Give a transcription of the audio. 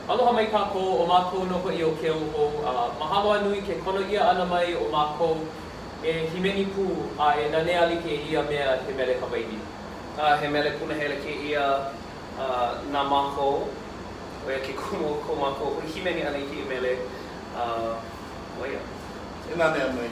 Aloha mai kākou o mākou no ko i o Keauhou. Mahalo anui ke kono ia ana mai o mākou e himeni pū e nanea ali ke ia mea he mele Hawaii. He mele punahele ke ia nā mākou. O ia ke kumo ko mākou hui himeni ana i ke mele. Waia. E nā mea mai.